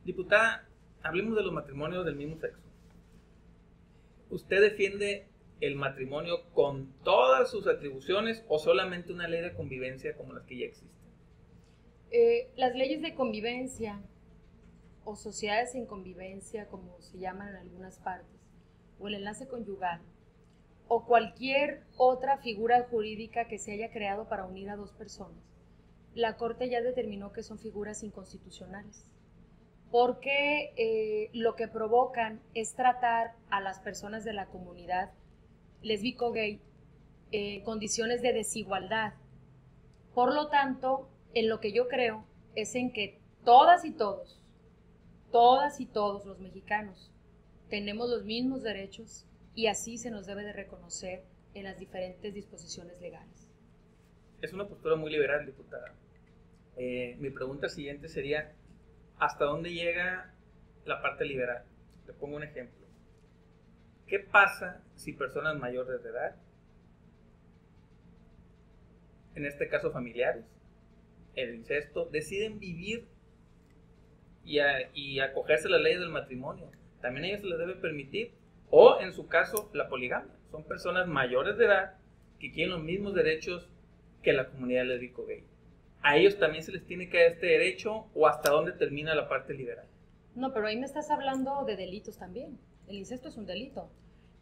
Diputada, hablemos de los matrimonios del mismo sexo. ¿Usted defiende el matrimonio con todas sus atribuciones o solamente una ley de convivencia como las que ya existen? Las leyes de convivencia o sociedades en convivencia, como se llaman en algunas partes, o el enlace conyugal, o cualquier otra figura jurídica que se haya creado para unir a dos personas, la Corte ya determinó que son figuras inconstitucionales, porque lo que provocan es tratar a las personas de la comunidad lésbico-gay en condiciones de desigualdad. Por lo tanto, en lo que yo creo es en que todas y todos los mexicanos tenemos los mismos derechos y así se nos debe de reconocer en las diferentes disposiciones legales. Es una postura muy liberal, diputada. Mi pregunta siguiente sería, ¿hasta dónde llega la parte liberal? Le pongo un ejemplo. ¿Qué pasa si personas mayores de edad, en este caso familiares, el incesto, deciden vivir y acogerse a la ley del matrimonio? También a ellos se les debe permitir, o en su caso, la poligamia. Son personas mayores de edad que quieren los mismos derechos que la comunidad lésbico-gay. ¿A ellos también se les tiene que dar este derecho o hasta dónde termina la parte liberal? No, pero ahí me estás hablando de delitos también. El incesto es un delito.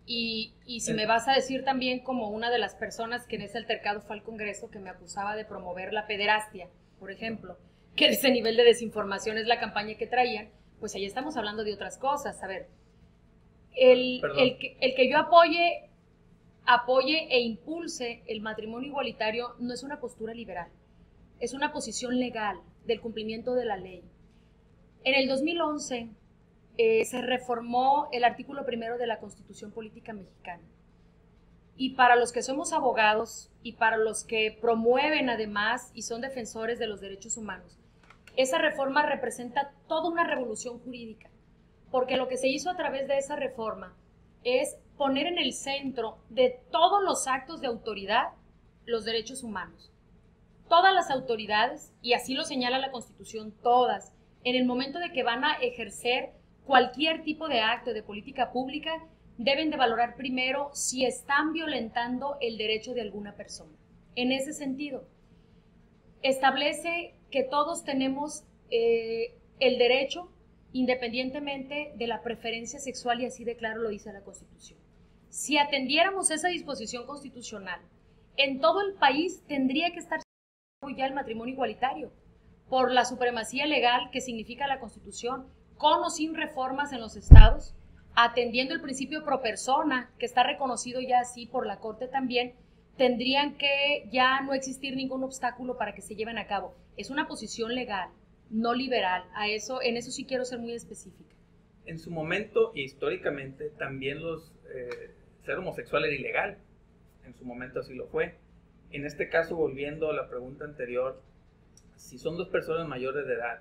Y si me vas a decir también como una de las personas que en ese altercado fue al Congreso que me acusaba de promover la pederastia, por ejemplo, que ese nivel de desinformación es la campaña que traían, pues ahí estamos hablando de otras cosas. A ver, el que yo apoye e impulse el matrimonio igualitario no es una postura liberal, es una posición legal del cumplimiento de la ley. En el 2011 se reformó el artículo 1 de la Constitución Política Mexicana. Y para los que somos abogados y para los que promueven además y son defensores de los derechos humanos, esa reforma representa toda una revolución jurídica, porque lo que se hizo a través de esa reforma es poner en el centro de todos los actos de autoridad los derechos humanos. Todas las autoridades, y así lo señala la Constitución, todas, en el momento de que van a ejercer cualquier tipo de acto de política pública, deben de valorar primero si están violentando el derecho de alguna persona. En ese sentido, establece que todos tenemos el derecho, independientemente de la preferencia sexual, y así de claro lo dice la Constitución. Si atendiéramos esa disposición constitucional, en todo el país tendría que estar ya el matrimonio igualitario, por la supremacía legal que significa la Constitución, con o sin reformas en los estados, atendiendo el principio pro persona, que está reconocido ya así por la Corte también, tendrían que ya no existir ningún obstáculo para que se lleven a cabo. Es una posición legal, no liberal. En eso sí quiero ser muy específica. En su momento, e históricamente, también ser homosexual era ilegal. En su momento así lo fue. En este caso, volviendo a la pregunta anterior, si son dos personas mayores de edad,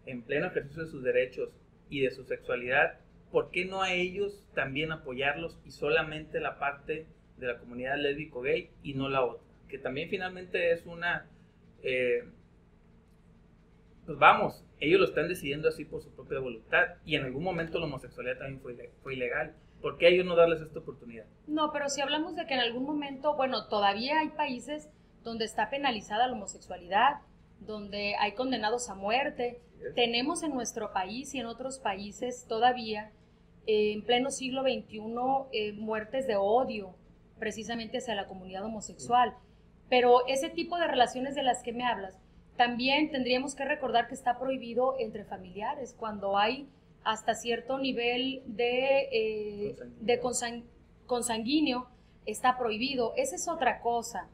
en pleno ejercicio de sus derechos y de su sexualidad, ¿por qué no a ellos también apoyarlos y solamente la parte de la comunidad lésbico-gay y no la otra? Que también finalmente es una... pues vamos, ellos lo están decidiendo así por su propia voluntad y en algún momento la homosexualidad también fue ilegal. ¿Por qué a ellos no darles esta oportunidad? No, pero si hablamos de que en algún momento, bueno, todavía hay países donde está penalizada la homosexualidad, donde hay condenados a muerte. Tenemos en nuestro país y en otros países todavía, en pleno siglo XXI, muertes de odio, precisamente hacia la comunidad homosexual. Pero ese tipo de relaciones de las que me hablas, también tendríamos que recordar que está prohibido entre familiares, cuando hay hasta cierto nivel de consanguíneo, está prohibido. Esa es otra cosa.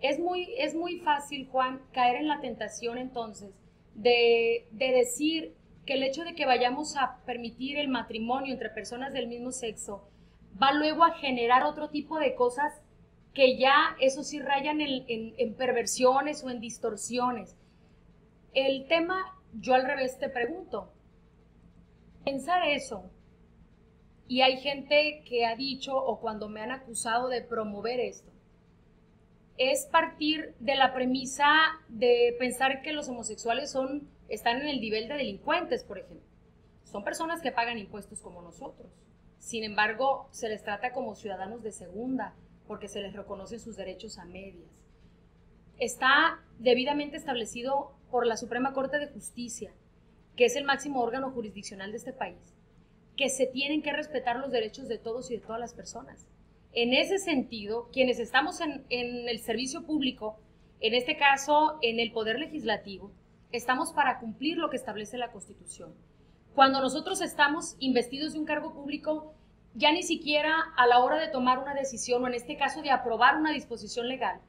Es muy fácil, Juan, caer en la tentación entonces de decir que el hecho de que vayamos a permitir el matrimonio entre personas del mismo sexo va luego a generar otro tipo de cosas que ya eso sí rayan en perversiones o en distorsiones. El tema, yo al revés te pregunto, pensar eso, y hay gente que ha dicho o cuando me han acusado de promover esto, es partir de la premisa de pensar que los homosexuales están en el nivel de delincuentes, por ejemplo. Son personas que pagan impuestos como nosotros. Sin embargo, se les trata como ciudadanos de segunda porque se les reconocen sus derechos a medias. Está debidamente establecido por la Suprema Corte de Justicia, que es el máximo órgano jurisdiccional de este país, que se tienen que respetar los derechos de todos y de todas las personas. En ese sentido, quienes estamos en el servicio público, en este caso en el Poder Legislativo, estamos para cumplir lo que establece la Constitución. Cuando nosotros estamos investidos de un cargo público, ya ni siquiera a la hora de tomar una decisión, o en este caso de aprobar una disposición legal,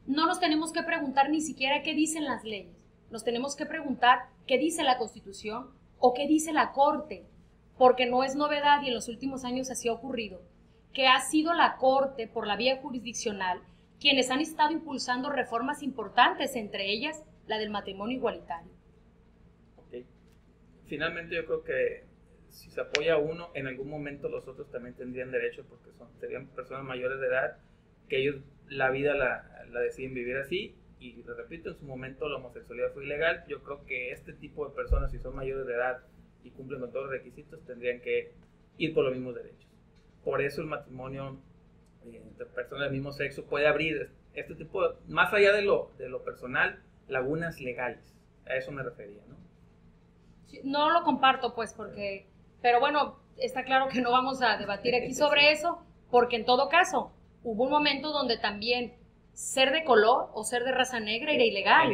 no nos tenemos que preguntar ni siquiera qué dicen las leyes. Nos tenemos que preguntar qué dice la Constitución o qué dice la Corte, porque no es novedad y en los últimos años así ha ocurrido, que ha sido la Corte, por la vía jurisdiccional, quienes han estado impulsando reformas importantes, entre ellas la del matrimonio igualitario. Okay. Finalmente yo creo que si se apoya a uno, en algún momento los otros también tendrían derecho, porque serían personas mayores de edad, que ellos la vida la deciden vivir así, y les repito, en su momento la homosexualidad fue ilegal. Yo creo que este tipo de personas, si son mayores de edad y cumplen con todos los requisitos, tendrían que ir por los mismos derechos. Por eso el matrimonio entre personas del mismo sexo puede abrir este tipo, más allá de lo personal, lagunas legales. A eso me refería, ¿no? No lo comparto, pues, porque, pero bueno, está claro que no vamos a debatir aquí sobre eso, porque en todo caso, hubo un momento donde también ser de color o ser de raza negra era ilegal,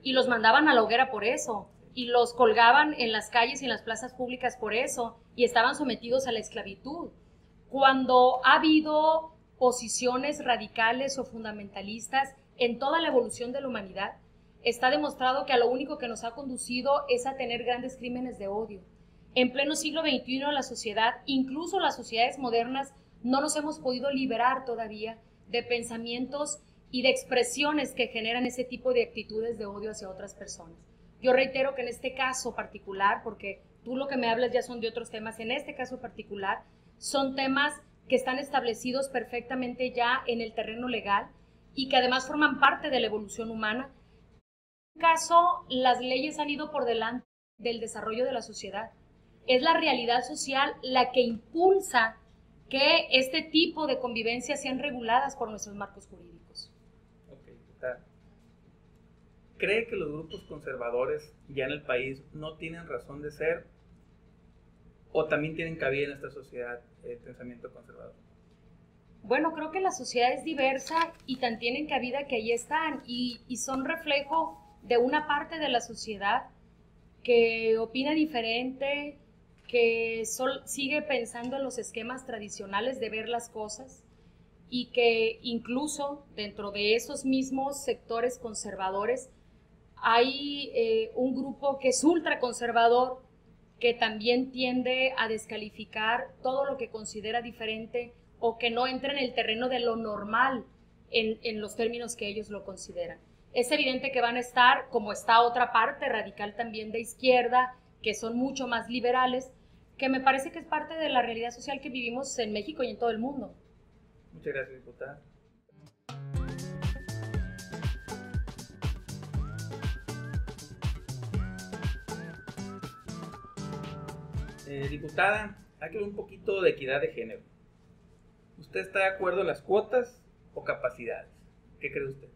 y los mandaban a la hoguera por eso, y los colgaban en las calles y en las plazas públicas por eso, y estaban sometidos a la esclavitud. Cuando ha habido posiciones radicales o fundamentalistas en toda la evolución de la humanidad, está demostrado que a lo único que nos ha conducido es a tener grandes crímenes de odio. En pleno siglo XXI la sociedad, incluso las sociedades modernas, no nos hemos podido liberar todavía de pensamientos y de expresiones que generan ese tipo de actitudes de odio hacia otras personas. Yo reitero que en este caso particular, porque tú lo que me hablas ya son de otros temas, en este caso particular son temas que están establecidos perfectamente ya en el terreno legal y que además forman parte de la evolución humana. En este caso, las leyes han ido por delante del desarrollo de la sociedad. Es la realidad social la que impulsa que este tipo de convivencias sean reguladas por nuestros marcos jurídicos. Okay, ¿cree que los grupos conservadores ya en el país no tienen razón de ser o también tienen cabida en esta sociedad el pensamiento conservador? Bueno, creo que la sociedad es diversa y tan tienen cabida que ahí están y son reflejo de una parte de la sociedad que opina diferente, que sigue pensando en los esquemas tradicionales de ver las cosas y que incluso dentro de esos mismos sectores conservadores hay un grupo que es ultraconservador que también tiende a descalificar todo lo que considera diferente o que no entra en el terreno de lo normal en los términos que ellos lo consideran. Es evidente que van a estar, como está otra parte radical también de izquierda, que son mucho más liberales, que me parece que es parte de la realidad social que vivimos en México y en todo el mundo. Muchas gracias, diputada. Diputada, hay que hablar un poquito de equidad de género. ¿Usted está de acuerdo en las cuotas o capacidades? ¿Qué cree usted?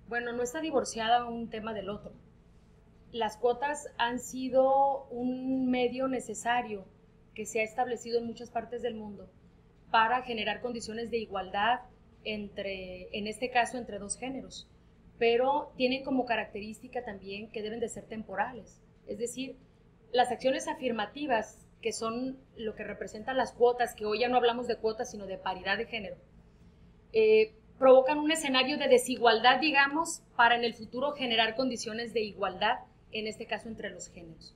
Bueno, no está divorciada un tema del otro. Las cuotas han sido un medio necesario que se ha establecido en muchas partes del mundo para generar condiciones de igualdad en este caso, entre dos géneros, pero tienen como característica también que deben de ser temporales. Es decir, las acciones afirmativas, que son lo que representan las cuotas, que hoy ya no hablamos de cuotas, sino de paridad de género, provocan un escenario de desigualdad, digamos, para en el futuro generar condiciones de igualdad, en este caso entre los géneros.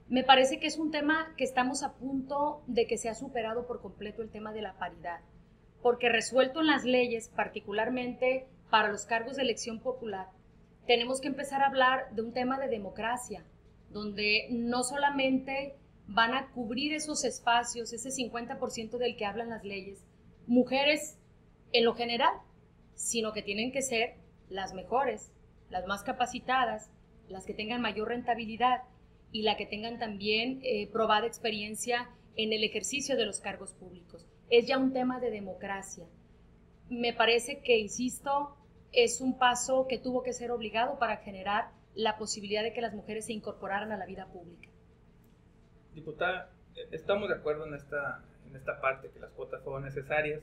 Me parece que es un tema que estamos a punto de que se ha superado por completo el tema de la paridad, porque resuelto en las leyes, particularmente para los cargos de elección popular, tenemos que empezar a hablar de un tema de democracia, donde no solamente van a cubrir esos espacios, ese 50% del que hablan las leyes, mujeres en lo general, sino que tienen que ser las mejores, las más capacitadas, las que tengan mayor rentabilidad y la que tengan también probada experiencia en el ejercicio de los cargos públicos. Es ya un tema de democracia. Me parece que, insisto, es un paso que tuvo que ser obligado para generar la posibilidad de que las mujeres se incorporaran a la vida pública. Diputada, estamos de acuerdo en esta parte, que las cuotas fueron necesarias,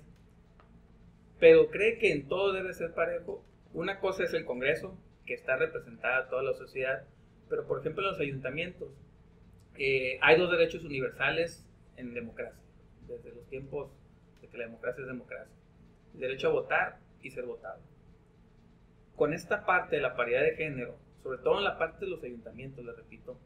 pero ¿cree que en todo debe ser parejo? Una cosa es el Congreso, que está representada toda la sociedad, pero por ejemplo en los ayuntamientos hay dos derechos universales en democracia, desde los tiempos de que la democracia es democracia: el derecho a votar y ser votado. Con esta parte de la paridad de género, sobre todo en la parte de los ayuntamientos, les repito,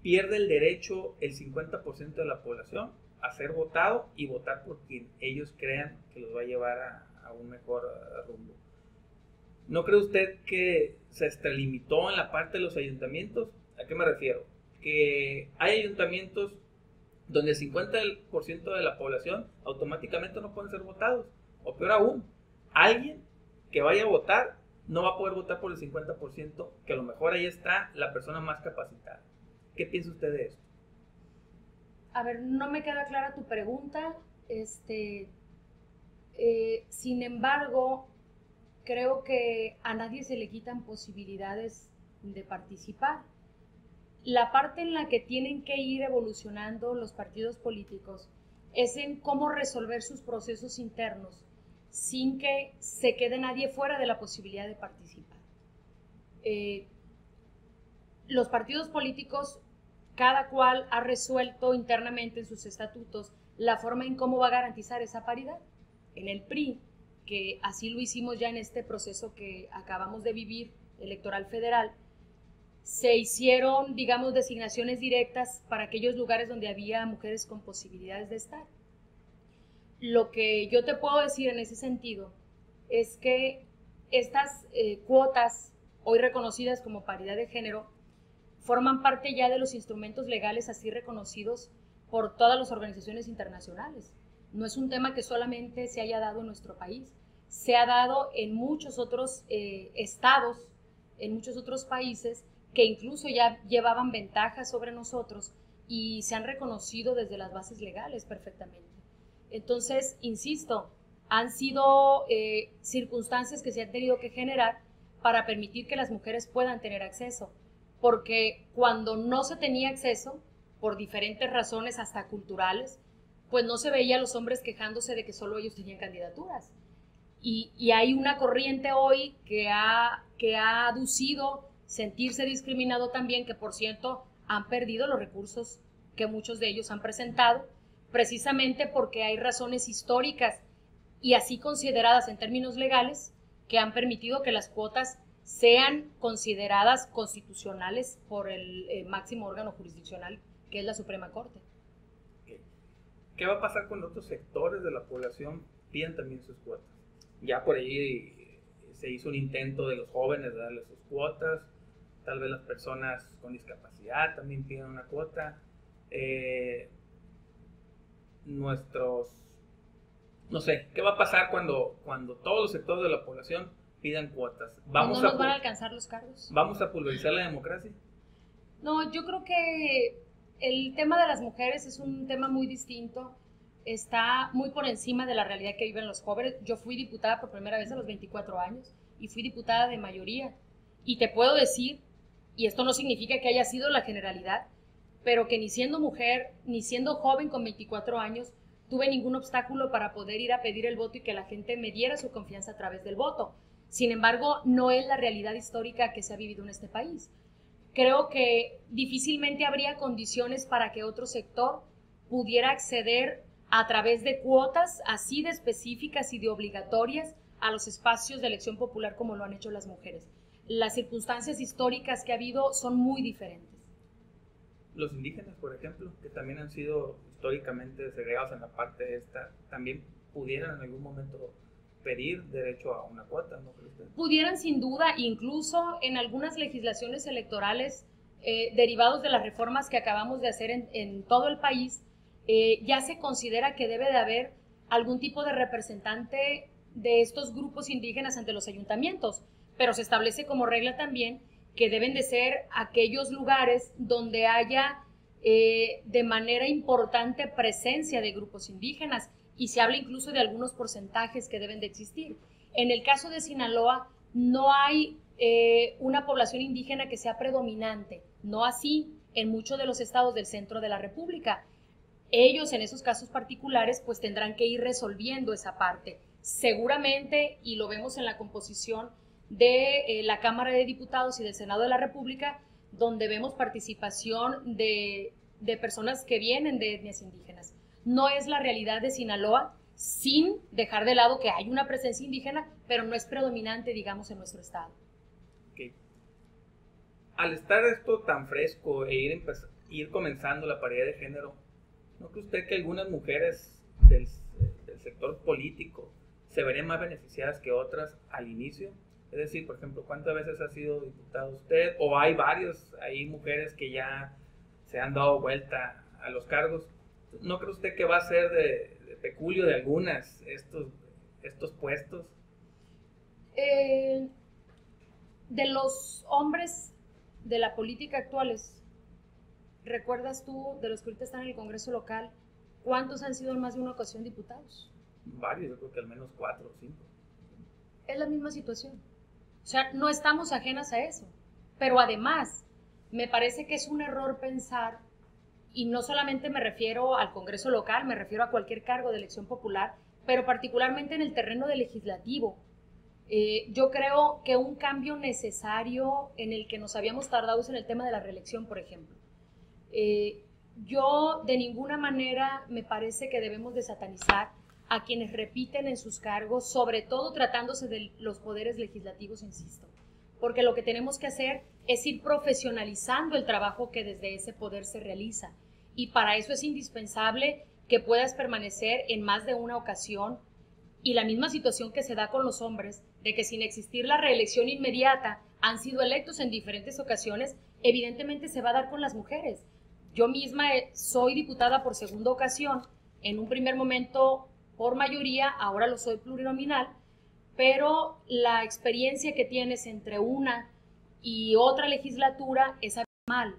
pierde el derecho el 50% de la población a ser votado y votar por quien ellos crean que los va a llevar a un mejor rumbo. ¿No cree usted que se extralimitó en la parte de los ayuntamientos? ¿A qué me refiero? Que hay ayuntamientos donde el 50% de la población automáticamente no pueden ser votados. O peor aún, alguien que vaya a votar no va a poder votar por el 50%, que a lo mejor ahí está la persona más capacitada. ¿Qué piensa usted de esto? A ver, no me queda clara tu pregunta. Sin embargo, creo que a nadie se le quitan posibilidades de participar. La parte en la que tienen que ir evolucionando los partidos políticos es en cómo resolver sus procesos internos sin que se quede nadie fuera de la posibilidad de participar. Los partidos políticos, cada cual ha resuelto internamente en sus estatutos la forma en cómo va a garantizar esa paridad. En el PRI, que así lo hicimos ya en este proceso que acabamos de vivir, electoral federal, se hicieron, digamos, designaciones directas para aquellos lugares donde había mujeres con posibilidades de estar. Lo que yo te puedo decir en ese sentido es que estas cuotas, hoy reconocidas como paridad de género, forman parte ya de los instrumentos legales así reconocidos por todas las organizaciones internacionales. No es un tema que solamente se haya dado en nuestro país, se ha dado en muchos otros estados, en muchos otros países que incluso ya llevaban ventajas sobre nosotros y se han reconocido desde las bases legales perfectamente. Entonces, insisto, han sido circunstancias que se han tenido que generar para permitir que las mujeres puedan tener acceso, porque cuando no se tenía acceso, por diferentes razones hasta culturales, pues no se veía a los hombres quejándose de que solo ellos tenían candidaturas. Y hay una corriente hoy que ha aducido sentirse discriminado también, que por cierto han perdido los recursos que muchos de ellos han presentado, precisamente porque hay razones históricas y así consideradas en términos legales que han permitido que las cuotas sean consideradas constitucionales por el máximo órgano jurisdiccional, que es la Suprema Corte. ¿Qué va a pasar cuando otros sectores de la población pidan también sus cuotas? Ya por ahí se hizo un intento de los jóvenes de darles sus cuotas, tal vez las personas con discapacidad también piden una cuota. No sé, ¿qué va a pasar cuando todos los sectores de la población pidan cuotas? ¿No nos van a alcanzar los cargos? ¿Vamos a pulverizar la democracia? No, yo creo que el tema de las mujeres es un tema muy distinto, está muy por encima de la realidad que viven los jóvenes. Yo fui diputada por primera vez a los 24 años y fui diputada de mayoría. Y te puedo decir, y esto no significa que haya sido la generalidad, pero que ni siendo mujer, ni siendo joven con 24 años, tuve ningún obstáculo para poder ir a pedir el voto y que la gente me diera su confianza a través del voto. Sin embargo, no es la realidad histórica que se ha vivido en este país. Creo que difícilmente habría condiciones para que otro sector pudiera acceder a través de cuotas así de específicas y de obligatorias a los espacios de elección popular como lo han hecho las mujeres. Las circunstancias históricas que ha habido son muy diferentes. Los indígenas, por ejemplo, que también han sido históricamente segregados en la parte esta, también pudieran en algún momento pedir derecho a una cuota, ¿no cree usted? Pudieran sin duda, incluso en algunas legislaciones electorales derivados de las reformas que acabamos de hacer en todo el país, ya se considera que debe de haber algún tipo de representante de estos grupos indígenas ante los ayuntamientos, pero se establece como regla también que deben de ser aquellos lugares donde haya de manera importante presencia de grupos indígenas, y se habla incluso de algunos porcentajes que deben de existir. En el caso de Sinaloa no hay una población indígena que sea predominante, no así en muchos de los estados del centro de la República. Ellos en esos casos particulares pues tendrán que ir resolviendo esa parte. Seguramente, y lo vemos en la composición de la Cámara de Diputados y del Senado de la República, donde vemos participación de personas que vienen de etnias indígenas. No es la realidad de Sinaloa, sin dejar de lado que hay una presencia indígena, pero no es predominante, digamos, en nuestro estado. Okay. Al estar esto tan fresco e ir comenzando la paridad de género, ¿no cree usted que algunas mujeres del sector político se verían más beneficiadas que otras al inicio? Es decir, por ejemplo, ¿cuántas veces ha sido diputado usted? ¿O hay hay mujeres que ya se han dado vuelta a los cargos? ¿No cree usted que va a ser de peculio de algunas estos puestos? De los hombres de la política actuales, ¿recuerdas tú, de los que ahorita están en el Congreso local, cuántos han sido en más de una ocasión diputados? Varios, yo creo que al menos 4 o 5. Es la misma situación. O sea, no estamos ajenas a eso. Pero además, me parece que es un error pensar, y no solamente me refiero al Congreso local, me refiero a cualquier cargo de elección popular, pero particularmente en el terreno del legislativo. Yo creo que un cambio necesario en el que nos habíamos tardado es en el tema de la reelección, por ejemplo. Yo de ninguna manera me parece que debemos de satanizar a quienes repiten en sus cargos, sobre todo tratándose de los poderes legislativos, insisto, porque lo que tenemos que hacer es ir profesionalizando el trabajo que desde ese poder se realiza, y para eso es indispensable que puedas permanecer en más de una ocasión, y la misma situación que se da con los hombres, de que sin existir la reelección inmediata han sido electos en diferentes ocasiones, evidentemente se va a dar con las mujeres. Yo misma soy diputada por segunda ocasión, en un primer momento por mayoría, ahora lo soy plurinominal, pero la experiencia que tienes entre una y otra legislatura es abismal.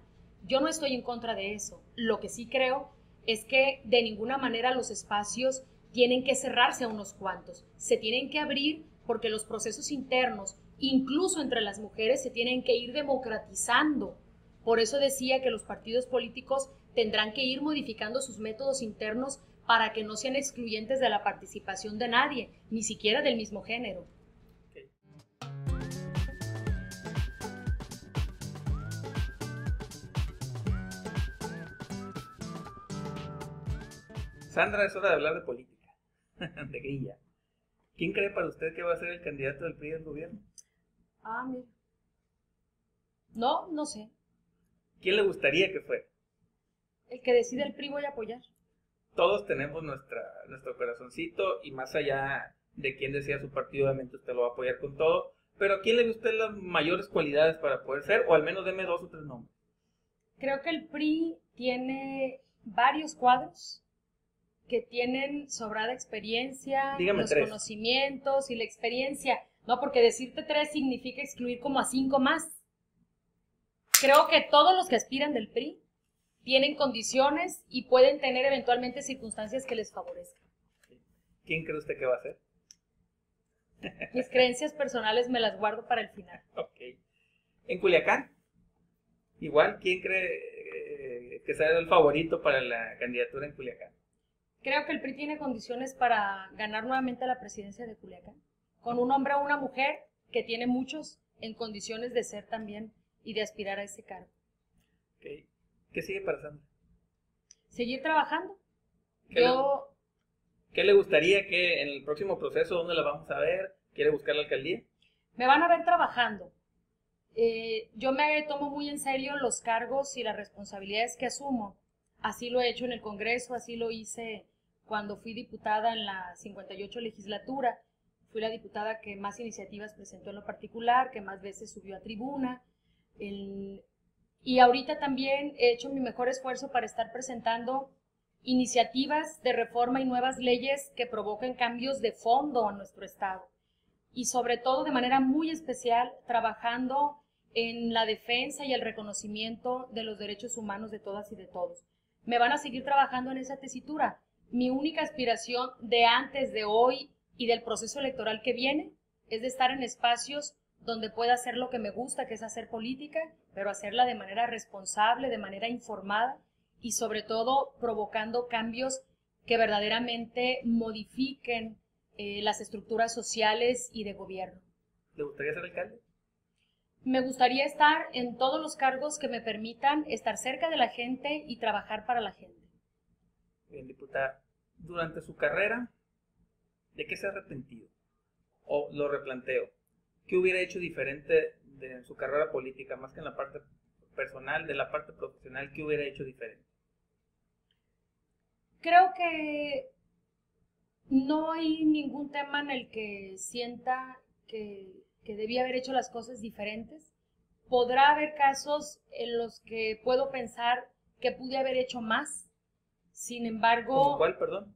Yo no estoy en contra de eso. Lo que sí creo es que de ninguna manera los espacios tienen que cerrarse a unos cuantos. Se tienen que abrir porque los procesos internos, incluso entre las mujeres, se tienen que ir democratizando. Por eso decía que los partidos políticos tendrán que ir modificando sus métodos internos para que no sean excluyentes de la participación de nadie, ni siquiera del mismo género. Okay. Sandra, es hora de hablar de política, de grilla. ¿Quién cree para usted que va a ser el candidato del PRI al gobierno? Mira. No sé. ¿Quién le gustaría que fuera? El que decide el PRI voy a apoyar. Todos tenemos nuestro corazoncito, y más allá de quién decida su partido, obviamente usted lo va a apoyar con todo, pero ¿a quién le ve usted las mayores cualidades para poder ser? O al menos deme 2 o 3 nombres. Creo que el PRI tiene varios cuadros que tienen sobrada experiencia, Dígame los 3. conocimientos y la experiencia. No, porque decirte 3 significa excluir como a 5 más. Creo que todos los que aspiran del PRI tienen condiciones y pueden tener eventualmente circunstancias que les favorezcan. ¿Quién cree usted que va a ser? Mis creencias personales me las guardo para el final. Ok. En Culiacán, igual, ¿quién cree que sea el favorito para la candidatura en Culiacán? Creo que el PRI tiene condiciones para ganar nuevamente la presidencia de Culiacán, con un hombre o una mujer que tiene muchos en condiciones de ser también y de aspirar a ese cargo. Okay. ¿Qué sigue para Sandra? Seguir trabajando. ¿Qué le gustaría que en el próximo proceso, dónde la vamos a ver? ¿Quiere buscar la alcaldía? Me van a ver trabajando. Yo me tomo muy en serio los cargos y las responsabilidades que asumo. Así lo he hecho en el Congreso, así lo hice cuando fui diputada en la 58 legislatura. Fui la diputada que más iniciativas presentó en lo particular, que más veces subió a tribuna. Y ahorita también he hecho mi mejor esfuerzo para estar presentando iniciativas de reforma y nuevas leyes que provoquen cambios de fondo en nuestro estado. Y sobre todo, de manera muy especial, trabajando en la defensa y el reconocimiento de los derechos humanos de todas y de todos. Me van a seguir trabajando en esa tesitura. Mi única aspiración de antes, de hoy y del proceso electoral que viene es de estar en espacios donde pueda hacer lo que me gusta, que es hacer política, pero hacerla de manera responsable, de manera informada y sobre todo provocando cambios que verdaderamente modifiquen las estructuras sociales y de gobierno. ¿Le gustaría ser alcalde? Me gustaría estar en todos los cargos que me permitan estar cerca de la gente y trabajar para la gente. Bien, diputada, durante su carrera, ¿de qué se ha arrepentido? O lo replanteo, ¿qué hubiera hecho diferente en su carrera política, más que en la parte personal, de la parte profesional, qué hubiera hecho diferente? Creo que no hay ningún tema en el que sienta que debía haber hecho las cosas diferentes. Podrá haber casos en los que puedo pensar que pude haber hecho más. Sin embargo, ¿Cómo cuál, perdón?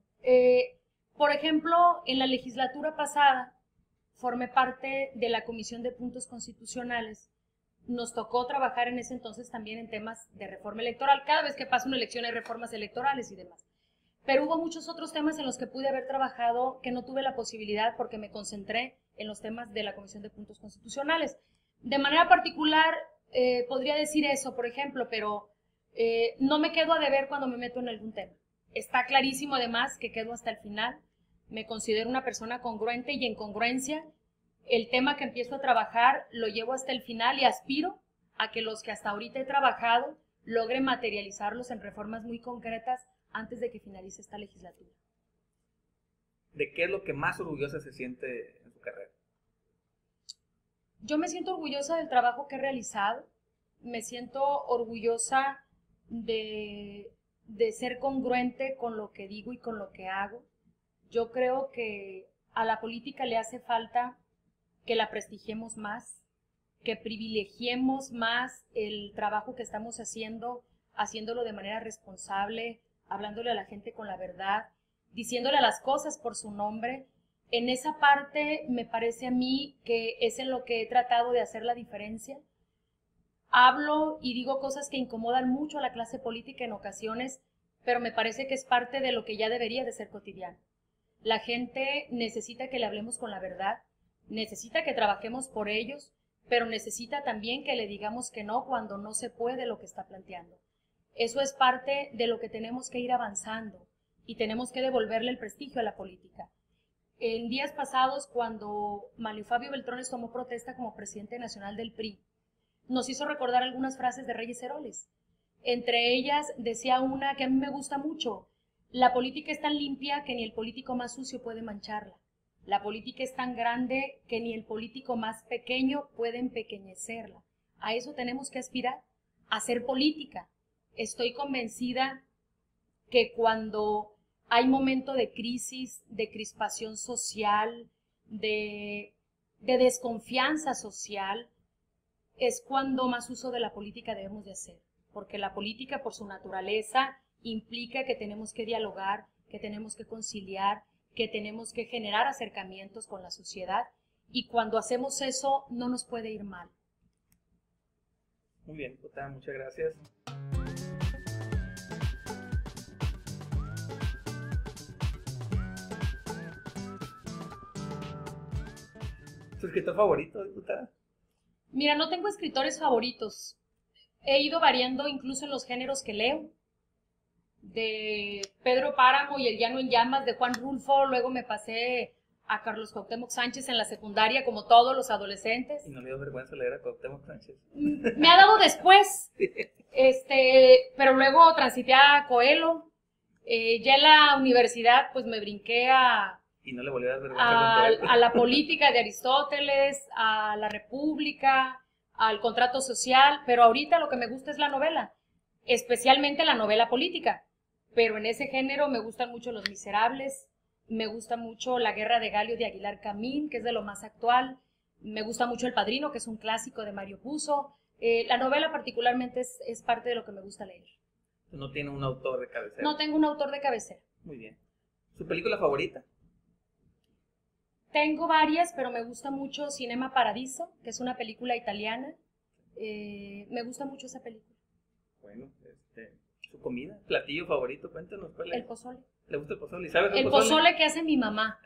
Por ejemplo, en la legislatura pasada formé parte de la Comisión de Puntos Constitucionales. Nos tocó trabajar en ese entonces también en temas de reforma electoral. Cada vez que pasa una elección hay reformas electorales y demás. Pero hubo muchos otros temas en los que pude haber trabajado que no tuve la posibilidad porque me concentré en los temas de la Comisión de Puntos Constitucionales. De manera particular, podría decir eso, por ejemplo, pero no me quedo a deber cuando me meto en algún tema. Está clarísimo además que quedo hasta el final. Me considero una persona congruente y en congruencia el tema que empiezo a trabajar lo llevo hasta el final y aspiro a que los que hasta ahorita he trabajado logre materializarlos en reformas muy concretas antes de que finalice esta legislatura. ¿De qué es lo que más orgullosa se siente en su carrera? Yo me siento orgullosa del trabajo que he realizado, me siento orgullosa de ser congruente con lo que digo y con lo que hago. Yo creo que a la política le hace falta que la prestigiemos más, que privilegiemos más el trabajo que estamos haciendo, haciéndolo de manera responsable, hablándole a la gente con la verdad, diciéndole las cosas por su nombre. En esa parte me parece a mí que es en lo que he tratado de hacer la diferencia. Hablo y digo cosas que incomodan mucho a la clase política en ocasiones, pero me parece que es parte de lo que ya debería de ser cotidiano. La gente necesita que le hablemos con la verdad, necesita que trabajemos por ellos, pero necesita también que le digamos que no cuando no se puede lo que está planteando. Eso es parte de lo que tenemos que ir avanzando y tenemos que devolverle el prestigio a la política. En días pasados, cuando Manlio Fabio Beltrones tomó protesta como presidente nacional del PRI, nos hizo recordar algunas frases de Reyes Heroles. Entre ellas decía una que a mí me gusta mucho: la política es tan limpia que ni el político más sucio puede mancharla. La política es tan grande que ni el político más pequeño puede empequeñecerla. A eso tenemos que aspirar, a hacer política. Estoy convencida que cuando hay momento de crisis, de crispación social, de desconfianza social, es cuando más uso de la política debemos de hacer. Porque la política, por su naturaleza, implica que tenemos que dialogar, que tenemos que conciliar, que tenemos que generar acercamientos con la sociedad, y cuando hacemos eso no nos puede ir mal. Muy bien, diputada, muchas gracias. ¿Su escritor favorito, diputada? Mira, no tengo escritores favoritos. He ido variando incluso en los géneros que leo. De Pedro Páramo y El Llano en Llamas de Juan Rulfo, luego me pasé a Carlos Cuauhtémoc Sánchez en la secundaria, como todos los adolescentes. ¿Y no le dio vergüenza leer a Cuauhtémoc Sánchez? Me ha dado después, pero luego transité a Coelho. Ya en la universidad, pues me brinqué ¿Y no le volvió a dar vergüenza a la política de Aristóteles, a la República, al contrato social, pero ahorita lo que me gusta es la novela, especialmente la novela política. Pero en ese género me gustan mucho Los Miserables, me gusta mucho La Guerra de Galio de Aguilar Camín, que es de lo más actual, me gusta mucho El Padrino, que es un clásico de Mario Puzo. La novela particularmente es parte de lo que me gusta leer. ¿No tiene un autor de cabecera? No tengo un autor de cabecera. Muy bien. ¿Su película favorita? Tengo varias, pero me gusta mucho Cinema Paradiso, que es una película italiana. Me gusta mucho esa película. Bueno, su comida, platillo favorito, cuéntanos cuál es. El pozole. ¿Le gusta el pozole? ¿Sabes el pozole que hace mi mamá.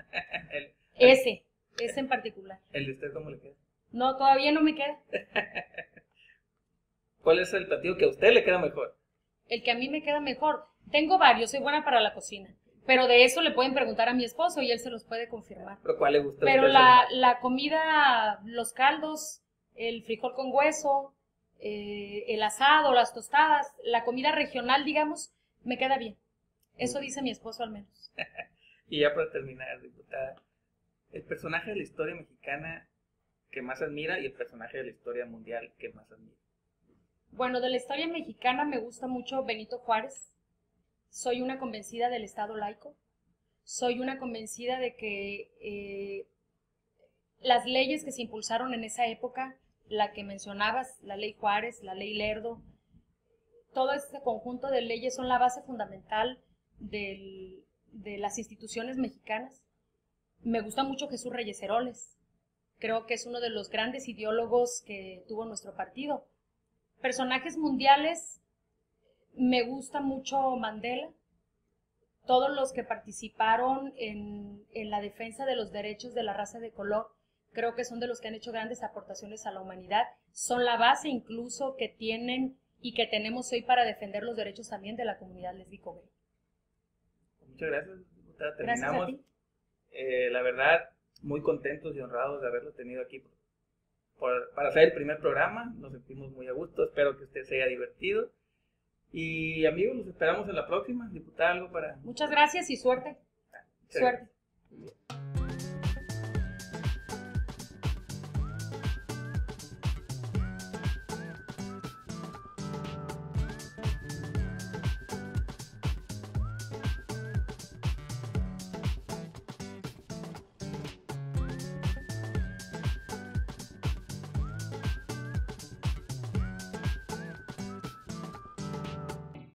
el, Ese en particular. ¿El de usted cómo le queda? No, todavía no me queda. ¿Cuál es el platillo que a usted le queda mejor? El que a mí me queda mejor. Tengo varios, soy buena para la cocina. Pero de eso le pueden preguntar a mi esposo y él se los puede confirmar. ¿Pero cuál le gusta? Pero la comida, los caldos, el frijol con hueso, el asado, las tostadas, la comida regional, digamos, me queda bien. Eso dice mi esposo al menos. Y ya para terminar, diputada, el personaje de la historia mexicana que más admira y el personaje de la historia mundial que más admira. Bueno, de la historia mexicana me gusta mucho Benito Juárez. Soy una convencida del Estado laico. Soy una convencida de que las leyes que se impulsaron en esa época, la que mencionabas, la ley Juárez, la ley Lerdo, todo este conjunto de leyes son la base fundamental de las instituciones mexicanas. Me gusta mucho Jesús Reyes Heroles. Creo que es uno de los grandes ideólogos que tuvo nuestro partido. Personajes mundiales, me gusta mucho Mandela. Todos los que participaron en la defensa de los derechos de la raza de color, creo que son de los que han hecho grandes aportaciones a la humanidad. Son la base incluso que tienen y que tenemos hoy para defender los derechos también de la comunidad lésbico-gay. Muchas gracias, diputada. Terminamos. Gracias a ti. La verdad, muy contentos y honrados de haberlo tenido aquí para hacer el primer programa. Nos sentimos muy a gusto. Espero que usted se haya divertido. Y amigos, los esperamos en la próxima. Diputada, algo para... Muchas gracias y suerte. Sí. Suerte.